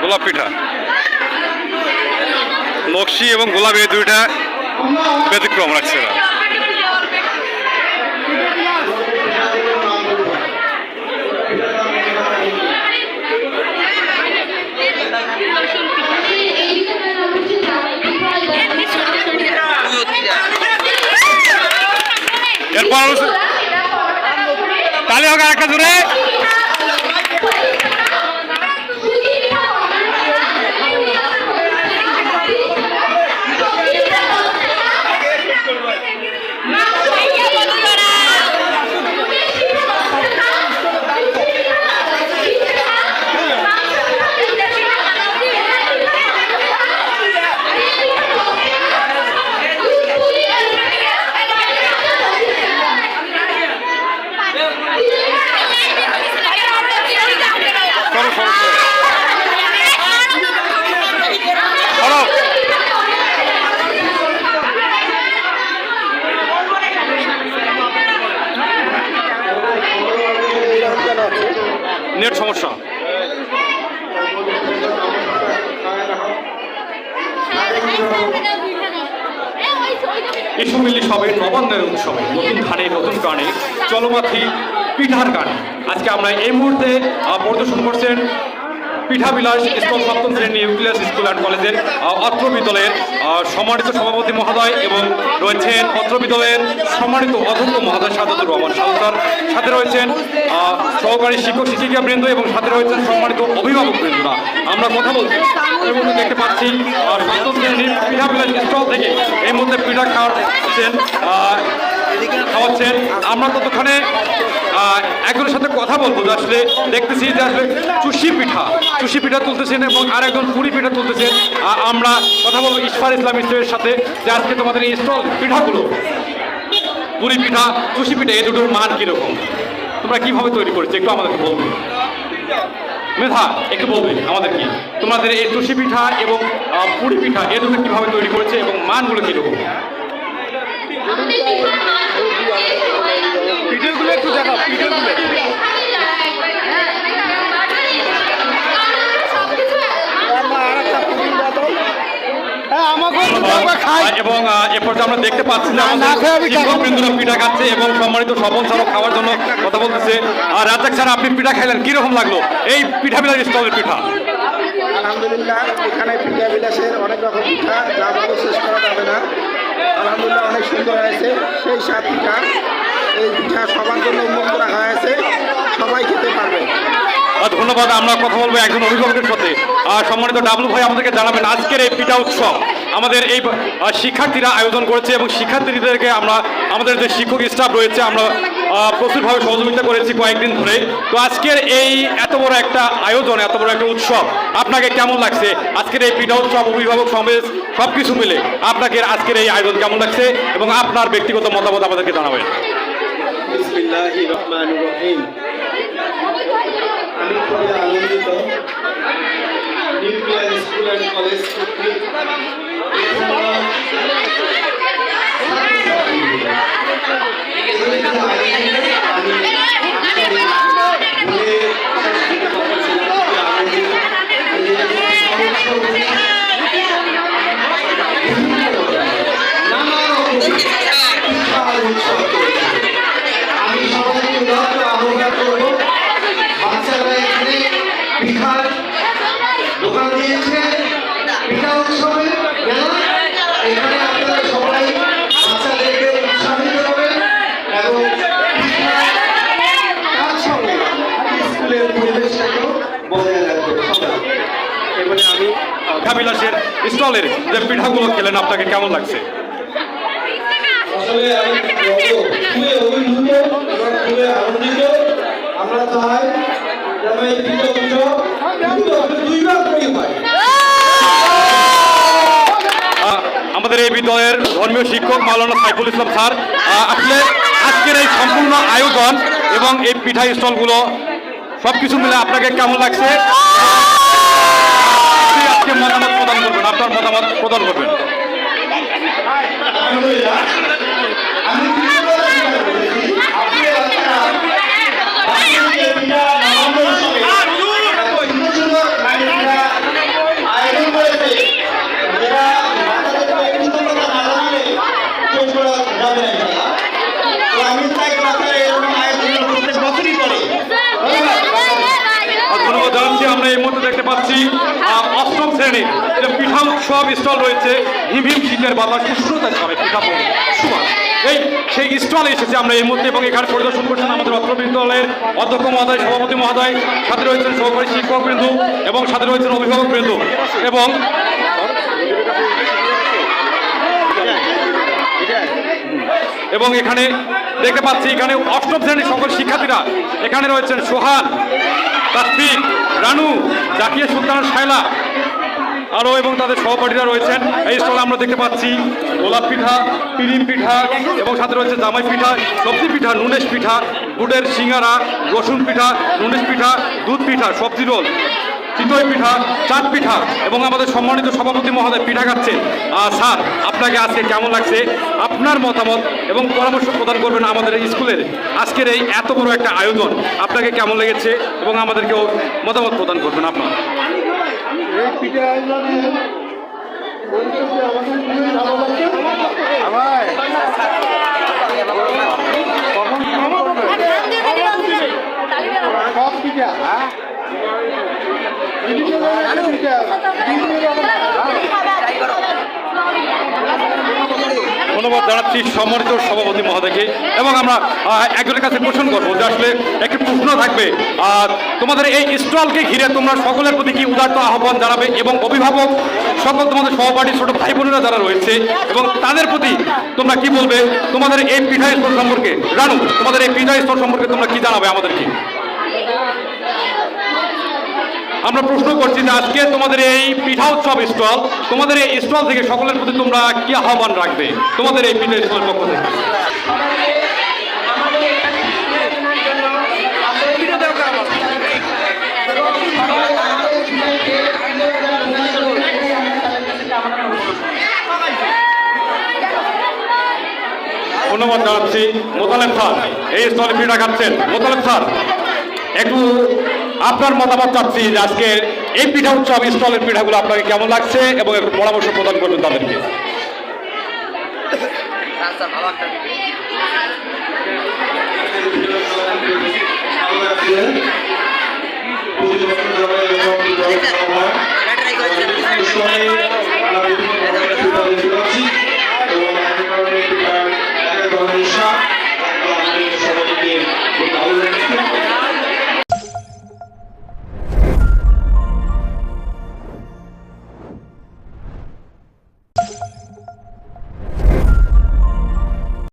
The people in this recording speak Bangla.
গোলাপ পিঠা, নকশি এবং গোলাপ এই দুইটা ব্যতিক্রম রাখছে না। এরপর তাহলে হোক আর একটা জোরে। নেট সমস্যা। এসব মিলি সবাই নবান্নের উৎসবে নতুন ধানে নতুন গানে চলমাথি পিঠার গান আজকে আমরা এই মুহূর্তে পরিদর্শন করছেন পিঠাবিলাস স্কুল সপ্তম শ্রেণী নিউক্লিয়াস স্কুল অ্যান্ড কলেজের অত্র বিদ্যালয়ের সম্মানিত সভাপতি মহোদয় এবং রয়েছেন অত্র বিদ্যালয়ের সম্মানিত অধ্যক্ষ মহোদয় সাদাতুর রহমান সালতার, সাথে রয়েছেন সহকারী শিক্ষক শিক্ষিকা বৃন্দ এবং সাথে রয়েছেন সম্মানিত অভিভাবক বৃন্দরা। আমরা কথা বলছি এর মধ্যে দেখতে পাচ্ছি সপ্তম শ্রেণীর পিঠাবিলাস স্টল থেকে এই মধ্যে পিঠা খাওয়াচ্ছেন। আমরা ততক্ষণে একজনের সাথে কথা বলবো যে আসলে দেখতেছি যে আসলে চুষি পিঠা তুলতেছেন এবং আর একজন পুরি পিঠা তুলতেছেন। আমরা কথা বলবো ইসফার ইসলাম ইসলামের সাথে যে আজকে তোমাদের এই স্টল পিঠাগুলো পুরি পিঠা চুষি পিঠা এই দুটোর মান কীরকম, তোমরা কীভাবে তৈরি করেছো একটু আমাদেরকে বলবে। মেধা একটু বলবে আমাদের কি তোমাদের এই চুষি পিঠা এবং পুরি পিঠা এ দুটো কীভাবে তৈরি করেছে এবং মানগুলো কীরকম? পিঠেগুলো একটু দেখাও, পিঠেগুলো এবং এ পর্যায়ে আমরা দেখতে পাচ্ছি না শিক্ষকবৃন্দরা পিঠা খাচ্ছে এবং সম্মানিত স্বপন স্যারও খাওয়ার জন্য কথা বলতেছে। আর রাজ্জাক স্যার আপনি পিঠা খাইলেন, কিরকম লাগলো এই পিঠাবিলাস স্টলের পিঠা? আলহামদুলিল্লাহ, এখানে পিঠাবিলাসের অনেক রকম পিঠা যা বলে শেষ করা যাবে না। আলহামদুলিল্লাহ অনেক সুন্দর হয়েছে, সেই স্বাদ পিঠা। এই পিঠা সবার জন্য উন্মুক্ত রাখা হয়েছে, সবাই খেতে পারবে। ধন্যবাদ। আমরা কথা বলবো একজন অভিভাবকের সাথে। সম্মানিত ডাবলু ভাই আমাদেরকে জানাবেন আজকের এই পিঠা উৎসব আমাদের এই শিক্ষার্থীরা আয়োজন করেছে এবং শিক্ষার্থীদেরকে আমরা আমাদের যে শিক্ষক স্টাফ রয়েছে আমরা প্রচুরভাবে সহযোগিতা করেছি কয়েকদিন ধরে। তো আজকের এই এত বড় একটা আয়োজন, এত বড় একটা উৎসব আপনাকে কেমন লাগছে? আজকের এই পিঠা উৎসব, অভিভাবক সমাবেশ সব কিছু মিলে আপনাকে আজকের এই আয়োজন কেমন লাগছে এবং আপনার ব্যক্তিগত মতামত আমাদেরকে জানাবেন। বিসমিল্লাহির রহমানির রহিম। আমি খুবই আনন্দিত নিউক্লিয়ার স্কুল অ্যান্ড কলেজ কর্তৃক দোকান দিয়েছে পিঠা উৎসবে এখানে আপনারা সবাই বাচ্চাদেরকে উৎসাহিত করবেন এবং তার সঙ্গে স্কুলের পরিবেশটাকেও বজায় রাখবেন সবাই। এবারে আমি পিঠাবিলাসের স্টলের যে পিঠাগুলো খেলেন আপনাকে কেমন লাগছে? আসলে আমি খুবই অভিভূত এবং খুবই আনন্দিত। আমরা চাই যেন এই পিঠা উৎসব দুইবার করে হয়। আমাদের এই বিদ্যালয়ের ধর্মীয় শিক্ষক মাওলানা সাইফুল ইসলাম স্যার আসলে আজকের এই সম্পূর্ণ আয়োজন এবং এই পিঠা স্টলগুলো সবকিছু মিলে আপনাকে কেমন লাগছে? আজকে প্রদান করবেন। ধন্যবাদ জানাচ্ছি। আমরা এই মুহূর্তে দেখতে পাচ্ছি অষ্টম শ্রেণীর যে পিঠা উৎসব স্টল রয়েছে, হিম হিম শীতের বাতাস উষ্ণতার সবাই পিঠা সুবাস সেই স্টলে এসেছে আমরা এই মুহূর্তে, এবং এখানে পরিদর্শন করছেন আমাদের অত্র বিদ্যালয়ের অধ্যক্ষ মহোদয়, সভাপতি মহোদয়, সাথে রয়েছেন সহকারী শিক্ষক বৃন্দ এবং সাথে রয়েছেন অভিভাবক বৃন্দ, এবং এখানে দেখতে পাচ্ছি এখানে অষ্টম শ্রেণীর সকল শিক্ষার্থীরা এখানে রয়েছেন সোহান, তাসফিক, রানু, জাকিয়া সুলতান, শায়লা আরও এবং তাদের সহপাঠীরা রয়েছেন। এই স্টলে আমরা দেখতে পাচ্ছি গোলাপ পিঠা, পিরিম পিঠা এবং সাথে রয়েছে জামাই পিঠা, সবজি পিঠা, নুনেশ পিঠা, গুড়ের সিঙ্গারা, রসুন পিঠা, নুনেশ পিঠা, দুধ পিঠা, সবজি রোল, চিতই পিঠা, চাট পিঠা এবং আমাদের সম্মানিত সভাপতি মহোদয় পিঠা খাচ্ছেন। স্যার, আপনাকে আজকে কেমন লাগছে? আপনার মতামত এবং পরামর্শ প্রদান করবেন আমাদের স্কুলের আজকের এই এত বড় একটা আয়োজন, আপনাকে কেমন লেগেছে এবং আমাদেরকেও মতামত প্রদান করবেন আপনার। এই পিঠা আয়োজনে আমাদের খুবই ভালো লাগছে। সব পিঠা ধন্যবাদ জানাচ্ছি সম্মানিত সভাপতি মহোদয়কে। এবং আমরা একজনের কাছে প্রশ্ন করবো যে আসলে একটি প্রশ্ন থাকবে, তোমাদের এই স্টলকে ঘিরে তোমরা সকলের প্রতি কি উদারত আহ্বান জানাবে এবং অভিভাবক সকল তোমাদের সহপাঠী ছোট ভাই বোনেরা যারা রয়েছে এবং তাদের প্রতি তোমরা কি বলবে তোমাদের এই পিঠা স্টল সম্পর্কে? রানু, তোমাদের এই পিঠা স্টল সম্পর্কে তোমরা কি জানাবে আমাদেরকে? আমরা প্রশ্ন করছি যে আজকে তোমাদের এই পিঠা উৎসব স্টল, তোমাদের এই স্টল থেকে সকলের প্রতি তোমরা কি আহ্বান রাখবে তোমাদের এই পিঠা স্টলের পক্ষ থেকে? ধন্যবাদ জানাচ্ছি। মোতালেব স্যার এই স্টলে পিঠা খাচ্ছেন। মোতালেব স্যার, একটু আপনার মতামত চাচ্ছি যে আজকের এই পিঠা উৎসব স্টলের পিঠাগুলো আপনাকে কেমন লাগছে এবং একটু পরামর্শ প্রদান করবেন তাদেরকে। ভালো লাগছে।